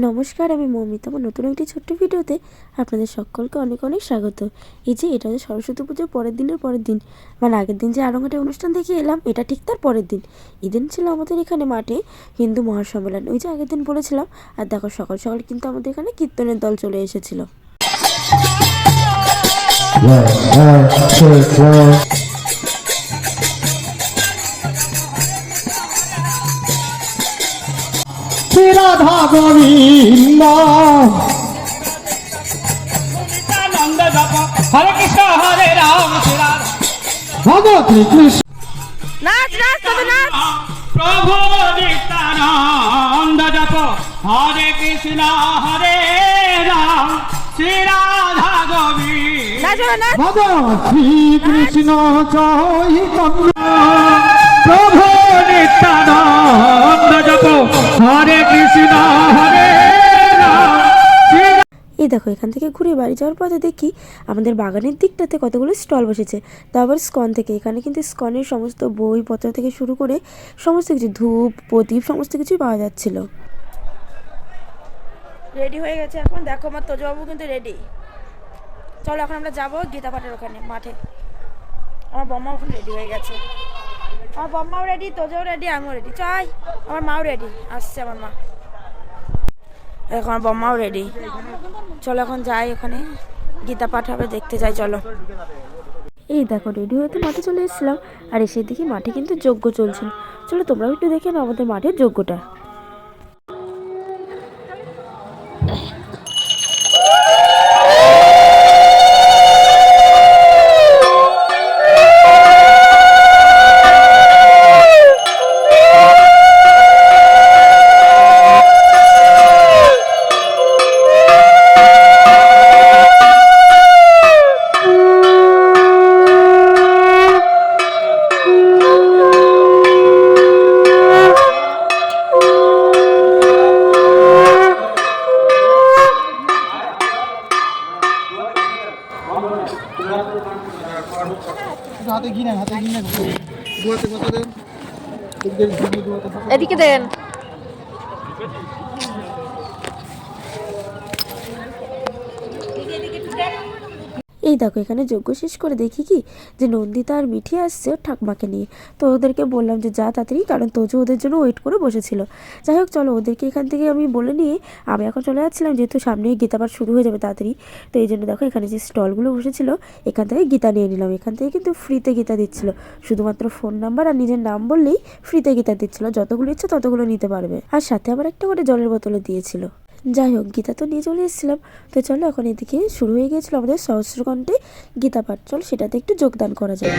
নমস্কার, আমি মৌমিতা। আমার নতুন একটি ছোট্ট ভিডিওতে আপনাদের সকলকে অনেক অনেক স্বাগত। এই যে এটা হচ্ছে সরস্বতী পুজোর পরের দিন, মানে আগের দিন যে আড়ংঘাটে অনুষ্ঠান দেখে এলাম, এটা ঠিক তার পরের দিন। এদিন ছিল আমাদের এখানে মাঠে হিন্দু মহাসম্মেলন, ওই যে আগের দিন বলেছিলাম। আর দেখো সকাল সকাল কিন্তু আমাদের এখানে কীর্তনের দল চলে এসেছিল। রাধা গোবিন্দ হরে কৃষ্ণ হরে রাম ভগবতী কৃষ্ণ প্রভু নিত্যানন্দ জপ হরে কৃষ্ণ হরে রাম শ্রী রাধা গোবিন্দ শ্রী কৃষ্ণ চৈতন্য প্রভু নিত্যানন্দ জপ হরে কৃষ্ণ হরে রাম। এই দেখো এখান থেকে ঘুরে বাড়ি যাওয়ার পথে দেখি আমাদের বাগানের দিকটাতে কতগুলো স্টল বসেছে, তা আবার স্কন থেকে। এখানে কিন্তু স্কনের সমস্ত বইপত্র থেকে শুরু করে সমস্ত কিছু, ধূপ প্রদীপ সমস্ত কিছুই পাওয়া যাচ্ছিল। রেডি হয়ে গেছে এখন, দেখো আমার তোজবাবু কিন্তু রেডি। চলো এখন আমরা যাবো গীতা পাঠের ওখানে মাঠে। আমার বম্মাও এখন রেডি হয়ে গেছে, আমার বম্মাও রেডি, তোজও রেডি, আমিও রেডি। চাই আমার মাও রেডি, আসছে আমার মা। এখন আমার বম্মাও রেডি। চলো এখন যাই, ওখানে গীতা পাঠ হবে, দেখতে যাই চলো। এই দেখো রেডি হয়ে তো মাঠে চলে এসেছিলাম, আর এসে দেখি মাঠে কিন্তু যজ্ঞ চলছিল। চলো তোমরাও একটু দেখে নাও আমাদের মাঠের যজ্ঞটা। এদিকে দেন। এই দেখো এখানে যজ্ঞ শেষ করে দেখি কি যে নন্দিতা আর মিঠি আসছে ওর ঠাকমাকে নিয়ে। তো ওদেরকে বললাম যে যা তাড়াতাড়ি, কারণ তোজো ওদের জন্য ওয়েট করে বসেছিল। যাই হোক চলো ওদেরকে এখান থেকে আমি বলে নিয়ে আমি এখন চলে যাচ্ছিলাম, যেহেতু সামনেই গীতা পাঠ শুরু হয়ে যাবে তাড়াতাড়ি। তো এই জন্য দেখো এখানে যে স্টলগুলো বসেছিল এখান থেকে গীতা নিয়ে নিলাম। এখান থেকে কিন্তু ফ্রিতে গীতা দিচ্ছিল, শুধুমাত্র ফোন নাম্বার আর নিজের নাম বললেই ফ্রিতে গীতা দিচ্ছিল, যতগুলো ইচ্ছে ততগুলো নিতে পারবে। আর সাথে আবার একটা করে জলের বোতলও দিয়েছিল। যাই হোক গীতা তো নিয়ে চলে এসেছিলাম। তো চলো এখন এদিকে শুরু হয়ে গিয়েছিল আমাদের সহস্রকণ্ঠে গীতা পাঠ, চলো সেটাতে একটু যোগদান করা যায়।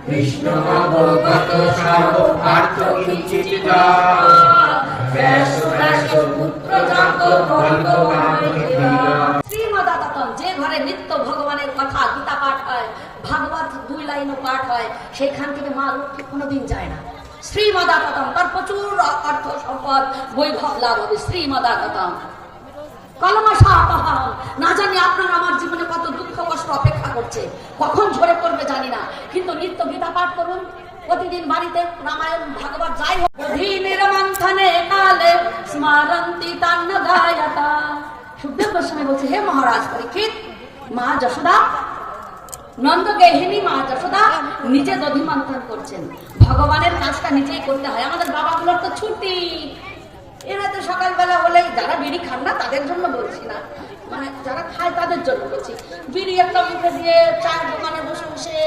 কৃষ্ণ অবগত সর্বার্থ কিঞ্চিৎ শ্রীমদাততম, যে ঘরে নিত্য ভগবানের কথা গীতা পাঠ হয়, ভাগবত 2 লাইনও পাঠ হয়, সেখান থেকে মা লক্ষ্মী কোনোদিন যায় না। শ্রীমদাততম, তার প্রচুর অর্থ সম্পদ বৈভব লাভ হবে। শ্রীমদাততম কলমশাপহরণ, না জানি আপনার আমার জীবনে কত দুঃখ কষ্ট অপেক্ষা করছে, কখন ঝরে পড়বে জানি না, কিন্তু নিত্য গীতা পাঠ করুন। প্রতিদিন বাড়িতে রামায়ণ ভাগবত যাই হোক, নির্মন্থনে কালে স্মরন্তি তান্ন গায়তা। সুখদেব গোস্বামী বলছে, হে মহারাজ পরীক্ষিত, মা যশোদা নন্দগেহিনী মা যশোদা নিজে দধি মন্থন করছেন। ভগবানের কাজটা নিজেই করতে হয়। আমাদের বাবাগুলোর তো ছুটি, এরা তো সকালবেলা হলেই, যারা বিড়ি খান না তাদের জন্য বলছি না, মানে যারা খায় তাদের জন্য বলছি, বিড়ি একটা মুখে দিয়ে চায়ের দোকানে বসে বসে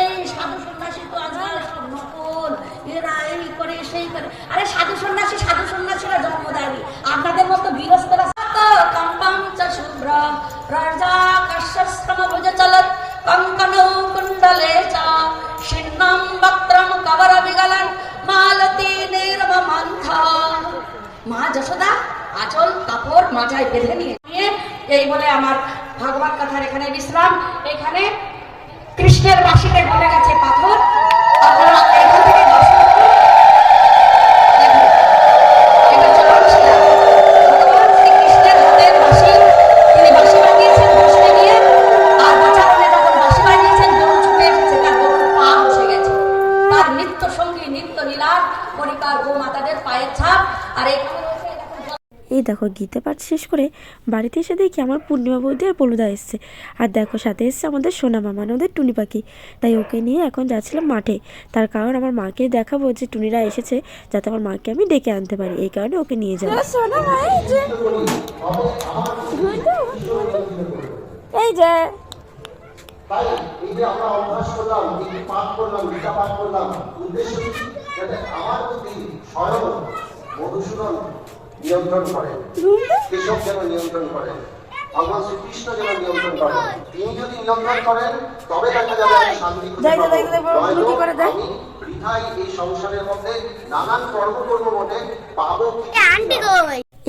এই সাধু সন্ন্যাসী তো আজকাল সব নকল, এরা এই করে সেই করে। আরে সাধু সন্ন্যাসীরা জন্ম দেয়নি, আপনাদের মতো গৃহস্থরা। কম্পং চ শুভ্র রাজা কাশ্যশ্রম ভুজ চলত কঙ্কণৌ কুণ্ডলে চ শিন্নম বক্ত্রম কবর বিগলন মালতী নির্মমন্থা। মা যশোদা আঁচল কাপড় মাথায় বেঁধে নিয়ে এই বলে আমার ভাগবত কথার এখানে বিশ্রাম। এখানে কৃষ্ণের বাঁশিতে গলে গেছে পাথর, আপনারা এখান থেকে দর্শন করুন। দেখুন, এটা চরণশিলা, ভগবান শ্রীকৃষ্ণের হাতের বাঁশি। তিনি বাঁশি বানিয়েছেন বসে নিয়ে, আর বচারণে যখন বাঁশি বানিয়েছেন গরু ছুটে এসেছে, তার গরুর পা বসে গেছে। তার নিত্য সঙ্গী নিত্য লীলার পরিকার গো মাতাদের পায়ের ছাপ। আর এখানে রয়েছে এই দেখো গীতা পাঠ শেষ করে বাড়িতে এসে দেখি আমার পূর্ণিমা বৌদি আর পলুদা এসছে। আর দেখো সাথে এসছে আমাদের সোনা মামা, মানে ওদের টুনি পাখি। তাই ওকে নিয়ে এখন যাচ্ছিলাম মাঠে। তার কারণ আমার মাকে দেখাবো যে টুনিরা এসেছে, যাতে আমার মাকে আমি ডেকে আনতে পারি, এই কারণে ওকে নিয়ে যাবো। এই যে তাই এই যে আমরা অভ্যাস করলাম, এই পাঠ করলাম, গীতা পাঠ করলাম, উদ্দেশ্য কি? যাতে আমার প্রতি স্বয়ং মধুসূদন নিয়ন্ত্রণ করেন, কেশব যেন নিয়ন্ত্রণ করেন, ভগবান শ্রীকৃষ্ণ যেন নিয়ন্ত্রণ করেন। তিনি যদি নিয়ন্ত্রণ করেন তবে দেখা যাবে আমি শান্তি খুঁজে পাবো। নয়তো আমি বৃথাই এই সংসারের মধ্যে নানান কর্ম করবো বটে, পাবো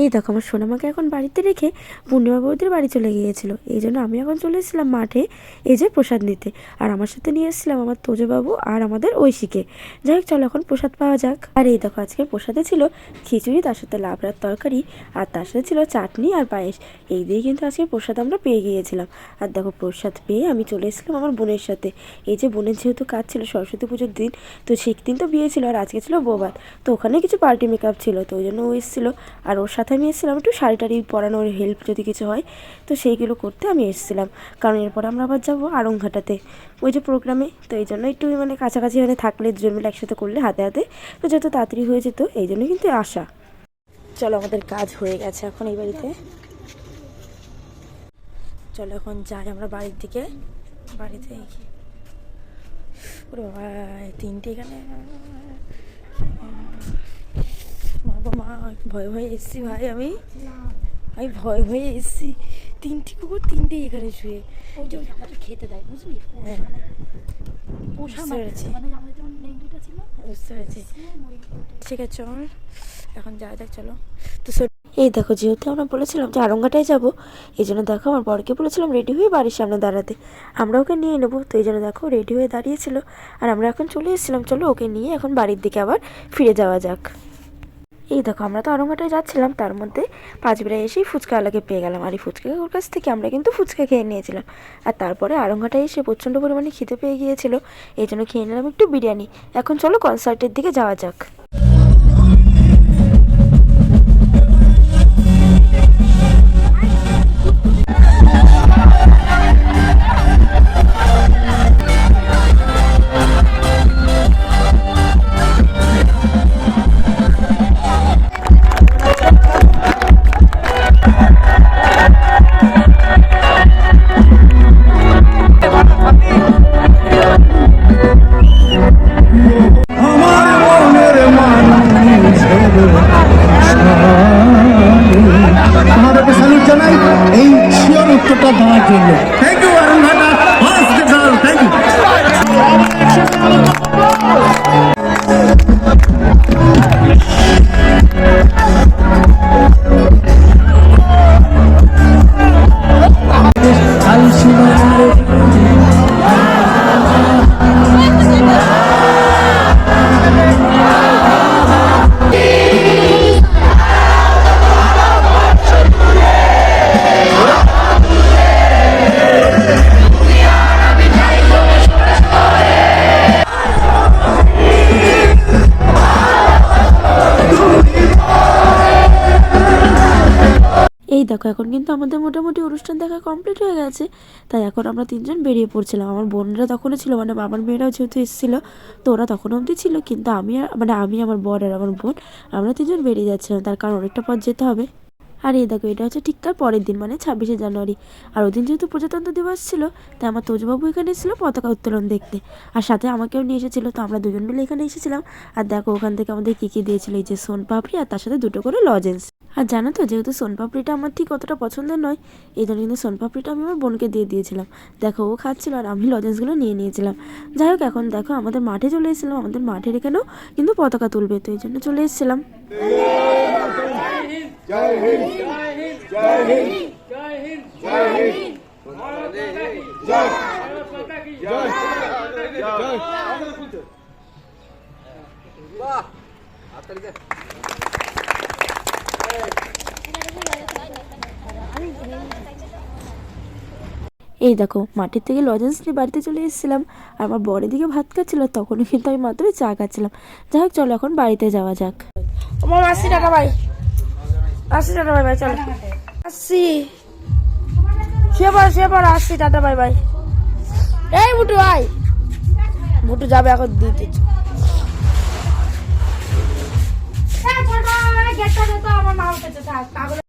এই দেখো আমার সোনামাকে এখন বাড়িতে রেখে পূর্ণিমা বৌদির বাড়ি চলে গিয়েছিল। এই জন্য আমি এখন চলে এসেছিলাম মাঠে এই যে প্রসাদ নিতে। আর আমার সাথে নিয়ে এসেছিলাম আমার তোজবাবু আর আমাদের ঐশীকে। যাই হোক চলো এখন প্রসাদ পাওয়া যাক। আর এই দেখো আজকের প্রসাদে ছিল খিচুড়ি, তার সাথে লাবড়ার তরকারি, আর তার সাথে ছিল চাটনি আর পায়েস। এই দিয়ে কিন্তু আজকে প্রসাদ আমরা পেয়ে গিয়েছিলাম। আর দেখো প্রসাদ পেয়ে আমি চলে এসেছিলাম আমার বোনের সাথে। এই যে বোনের যেহেতু কাজ ছিল সরস্বতী পুজোর দিন, তো সেই দিন তো বিয়ে ছিল আর আজকে ছিল বৌভাত, তো ওখানে কিছু পার্টি মেকআপ ছিল, তো ওই জন্য ও এসেছিলো। আর ওর সাথে আমি এসেছিলাম একটু শাড়ি টাড়ি পরানোর হেল্প যদি কিছু হয়, তো সেইগুলো করতে আমি এসেছিলাম। কারণ এরপর আমরা আবার যাবো আড়ংঘাটাতে ওই যে প্রোগ্রামে, তো এই জন্য একটু মানে কাছাকাছি মানে থাকলে দুজন মিলে একসাথে করলে হাতে হাতে তো যত তাড়াতাড়ি হয়ে যেত, এই জন্য কিন্তু আসা। চলো আমাদের কাজ হয়ে গেছে এখন এই বাড়িতে। চলো এখন যাই আমরা বাড়ির দিকে। বাড়িতে ওরে বাবা তিনটে এখানে, মা ভয় ভয়ে এসছি ভাই, আমি ভয় ভয়ে এসছি। তিনটি কুকুর তিনটেই এখানে শুয়ে খেতে দেয়, বুঝলি? হ্যাঁ বুঝতে পেরেছি, বুঝতে পেরেছি। ঠিক আছে চল এখন যাই দেখ। চলো তো এই দেখো যেহেতু আমরা বলেছিলাম যে আড়ংঘাটায় যাবো, এই জন্য দেখো আমার বরকে বলেছিলাম রেডি হয়ে বাড়ির সামনে দাঁড়াতে, আমরা ওকে নিয়ে নেবো। তো এই জন্য দেখো রেডি হয়ে দাঁড়িয়েছিল আর আমরা এখন চলে এসেছিলাম। চলো ওকে নিয়ে এখন বাড়ির দিকে আবার ফিরে যাওয়া যাক। এই দেখো আমরা তো আড়ংঘাটায় যাচ্ছিলাম, তার মধ্যে পাঁচবিড়ায় এসেই ফুচকাওয়ালাকে পেয়ে গেলাম। আর এই ফুচকা ওর কাছ থেকে আমরা কিন্তু ফুচকা খেয়ে নিয়েছিলাম। আর তারপরে আড়ংঘাটায় এসে প্রচণ্ড পরিমাণে খিদে পেয়ে গিয়েছিল, এই জন্য খেয়ে নিলাম একটু বিরিয়ানি। এখন চলো কনসার্টের দিকে যাওয়া যাক। আমার মনের মান এই দেখো এখন কিন্তু আমাদের মোটামুটি অনুষ্ঠান দেখা কমপ্লিট হয়ে গেছে, তাই এখন আমরা তিনজন বেরিয়ে পড়ছিলাম। আমার বোনরা তখনও ছিল, মানে আমার মেয়েরাও যেহেতু এসেছিলো তো ওরা তখনও অবধি ছিল, কিন্তু আমি আমার বর আর আমার বোন আমরা তিনজন বেরিয়ে যাচ্ছিলাম, তার কারণ অনেকটা পথ যেতে হবে। আর এই দেখো এটা হচ্ছে ঠিক তার পরের দিন, মানে 26শে জানুয়ারি। আর ওই দিন যেহেতু প্রজাতন্ত্র দিবস ছিল, তাই আমার তোজবাবু এখানে এসেছিল পতাকা উত্তোলন দেখতে, আর সাথে আমাকেও নিয়ে এসেছিলো। তো আমরা দুজন মিলে এখানে এসেছিলাম। আর দেখো ওখান থেকে আমাদের কী কী দিয়েছিল, এই যে সোনপাপড়ি আর তার সাথে 2টো করে লজেন্স। আর জানো তো, যেহেতু সোনপাপড়িটা আমার ঠিক অতটা পছন্দের নয়, এই জন্য কিন্তু সোনপাপড়িটা আমি আমার বোনকে দিয়ে দিয়েছিলাম। দেখো ও খাচ্ছিল আর আমি লজেন্সগুলো নিয়ে নিয়েছিলাম। যাই হোক এখন দেখো আমাদের মাঠে চলে এসেছিলাম, আমাদের মাঠের এখানেও কিন্তু পতাকা তুলবে, তো এই জন্য চলে এসেছিলাম। এই দেখো মাঠের থেকে লজেন্স নিয়ে বাড়িতে চলে এসেছিলাম, আর আমার বরের দিকে ভাত খাচ্ছিল, তখনও কিন্তু আমি মাত্র চা খাচ্ছিলাম। যাই হোক চলো এখন বাড়িতে যাওয়া যাক। আমার 80 টাকা ভাই, 80 টাকা ভাই, ভাই চলো 80, শুয়ে পড় 80 টাকা ভাই ভাই। এই বুটু ভাই, বুটু যাবে এখন দিতে। আমার মা উঠেছে থাক।